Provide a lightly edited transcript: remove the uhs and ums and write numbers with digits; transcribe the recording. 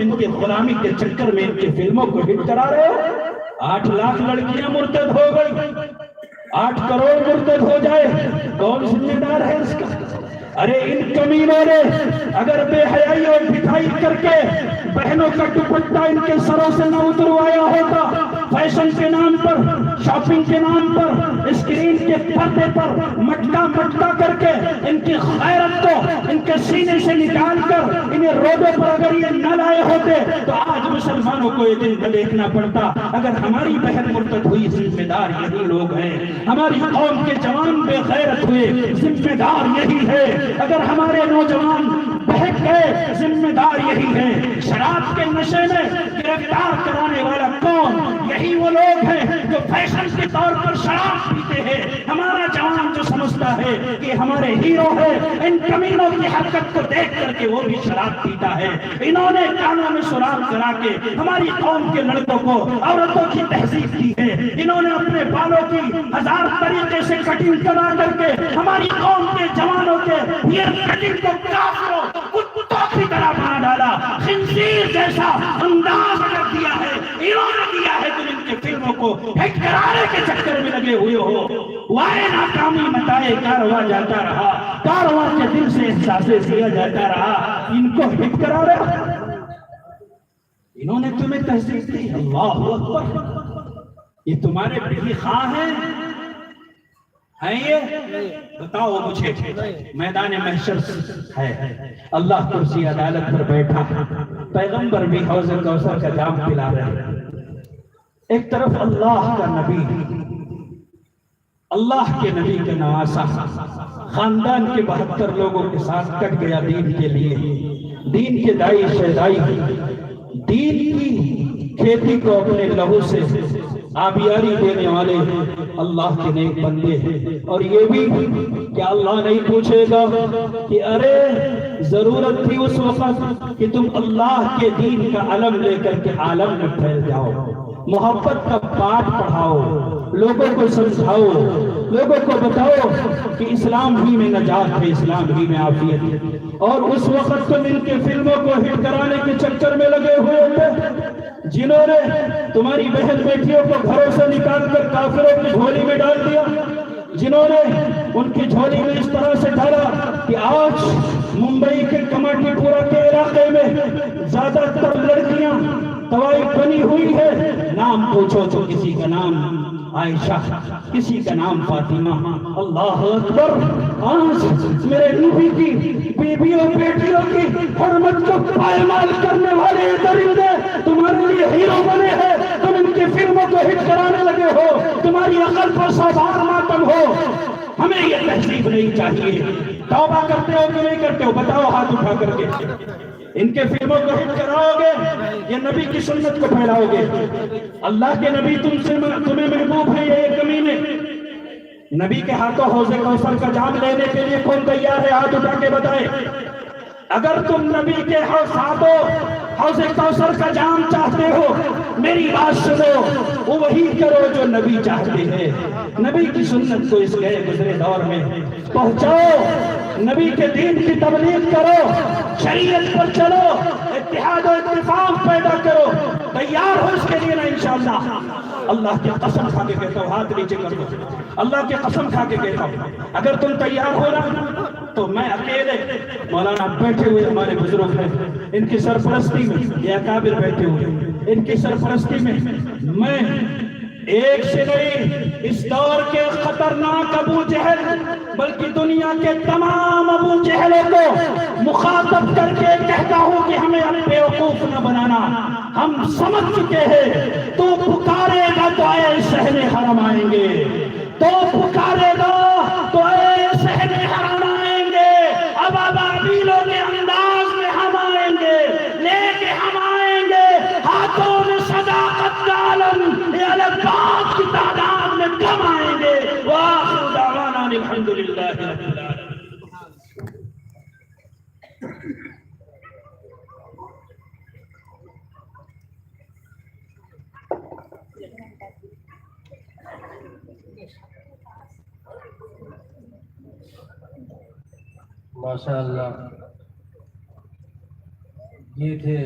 ان کے غلامی کے چکر میں ان کی فلموں کو ہٹ کرا رہے ہو؟ 8 لاکھ لڑکیاں مرتد ہو گئی، 8 کروڑ مرتد ہو جائے، کون ذمہ دار ہے اس کا؟ ارے ان کمینوں نے اگر بے حیائی اور ڈھٹائی کر کے بہنوں کا دوپٹہ ان کے سروں سے نہ اتروایا ہوتا، فیشن کے نام پر، شاپنگ کے نام پر، اسکرین کے پردے پر مٹکا مٹکا کر کے ان کی غیرت کو ان کے سینے سے نکال کر انہیں روڈوں پر اگر یہ نہ لائے ہوتے تو آج مسلمانوں کو یہ دن نہ دیکھنا پڑتا۔ اگر ہماری بہن مرتد ہوئی، ذمہ دار یہی لوگ ہیں۔ ہماری قوم کے جوان بے غیرت ہوئے، ذمہ دار یہی ہے۔ اگر ہمارے نوجوان بہک گئے، ذمہ دار یہی ہے۔ شراب کے نشے میں گرفتار کرانے والا کون؟ یہی وہ لوگ ہیں جو فیشن کے طور پر شراب پیتے ہیں۔ ہمارا جوان جو سمجھتا ہے کہ ہمارے ہیرو ہے، ان کمینوں کی حرکت کو دیکھ کر کے وہ بھی شراب پیتا ہے۔ انہوں نے کانوں میں شراب کرا کے ہماری قوم کے لڑکوں کو عورتوں کی تہذیب دی ہے۔ انہوں نے اپنے بالوں کی 1000 طریقے سے کٹنگ کرا کر کے ہماری قوم کے جوانوں کے ہیئر کٹنگ کو کافروں کتوں کی طرح بنا ڈالا۔ خنزیر جیسا انداز اگر دیا ہے، انہوں نے دیا ہے، تم ان کے فلموں کو ہٹ کرانے کے چکر میں لگے ہوئے ہو۔ وائے ناکامی متائے کارواں جاتا رہا، کارواں کے دل سے احساسے دیا جاتا رہا، ان کو ہٹ کرا رہا۔ انہوں نے تمہیں تہذیب دی، اللہ اکبر۔ یہ تمہارے بیوی خواہ ہیں یہ؟ بتاؤ مجھے۔ میدان محشر ہے، اللہ کرسی عدالت پر بیٹھا، پیغمبر بھی حوض کوثر کا جام پلا رہے ہیں۔ ایک طرف اللہ کا نبی، اللہ کے نبی کا نواسا خاندان کے 72 لوگوں کے ساتھ کٹ گیا دین کے لیے، دین کے دائی شہدائی، دین کی کھیتی کو اپنے لہو سے آبیاری دینے والے اللہ کے نیک بندے ہیں۔ اور یہ بھی کہ اللہ نہیں پوچھے گا کہ ارے ضرورت تھی اس وقت کہ تم اللہ کے دین کا علم لے کر کے عالم میں پھیل جاؤ، محبت کا پاٹ پڑھاؤ، لوگوں کو سمجھاؤ، لوگوں کو بتاؤ کہ اسلام ہی میں نجات ہے، اسلام ہی میں عافیت ہے۔ اور اس وقت تم ان کے فلموں کو ہٹ کرانے کے چکر میں لگے ہوئے تھے، جنہوں نے تمہاری بہن بیٹیوں کو گھروں سے نکال کر کافروں کی جھولی میں ڈال دیا، جنہوں نے ان کی جھولی میں اس طرح سے ڈالا کہ آج ممبئی کے کماٹی پورا کے علاقے میں زیادہ تر لڑکیاں طوائف بنی ہوئی ہے۔ نام پوچھو تو کسی کا نام عائشہ، کسی کا نام فاطمہ۔ اللہ اکبر! آج میرے نبی کی بیویوں بیٹیوں کی حرمت کو پائمال کرنے والے درندے تمہارے لیے ہیرو بنے ہیں، تم ان کی فلموں کو ہٹ کرانے لگے ہو، تمہاری عقل پر 100 بار ماتم ہو۔ ہمیں یہ تہذیب نہیں چاہیے۔ توبہ کرتے ہو کہ نہیں کرتے ہو؟ بتاؤ ہاتھ اٹھا کر کے۔ ان کے فلموں کو ہٹ کراؤ گے یا نبی کی سنت کو پھیلاؤ گے؟ اللہ کے نبی تمہیں محبوب ہے، یہ کمینے نبی کے ہاتھوں حوض کوثر کا جام لینے کے لیے کون تیار ہے؟ ہاتھ اٹھا کے بتائے۔ اگر تم نبی کے ہاتھوں حوض کوثر کا جام چاہتے ہو، میری بات سنو، وہ وہی کرو جو نبی چاہتے ہیں۔ نبی کی سنت کو اس گئے گزرے دور میں پہنچاؤ، نبی کے دین کی تبلیغ کرو، شریعت پر چلو، اتحاد و اتفاق پیدا کرو۔ تیار ہو اس کے لیے نا انشاءاللہ؟ اللہ کی قسم کھا کے کہتا ہوں، ہاتھ نیچے کر دو، اللہ کی قسم کھا کے کہتا ہوں، اگر تم تیار ہو نا تو میں اکیلے، مولانا بیٹھے ہوئے ہمارے بزرگ ہیں، ان کی سرپرستی میں، یہ اکابر بیٹھے ہوئے، ان کی سرپرستی میں ایک سے نہیں، اس دور کے خطرناک ابو جہل بلکہ دنیا کے تمام ابو جہلوں کو مخاطب کر کے کہتا ہوں کہ ہمیں اب بیوقوف نہ بنانا، ہم سمجھ چکے ہیں۔ تو پکارے گا تو اے شہر حرم آئیں گے، تو پکارے گا تو اے شہر حرم آئیں گے، اب ابابیلوں کے انداز میں ہم آئیں گے، لے کے ہم آئیں گے ہاتھوں میں صداقت کا علم، یہ الفاظ کی تعداد میں کم آئیں گے۔ وآخر دعوانا الحمدللہ رب العالمین۔ ماشاءاللہ، یہ تھے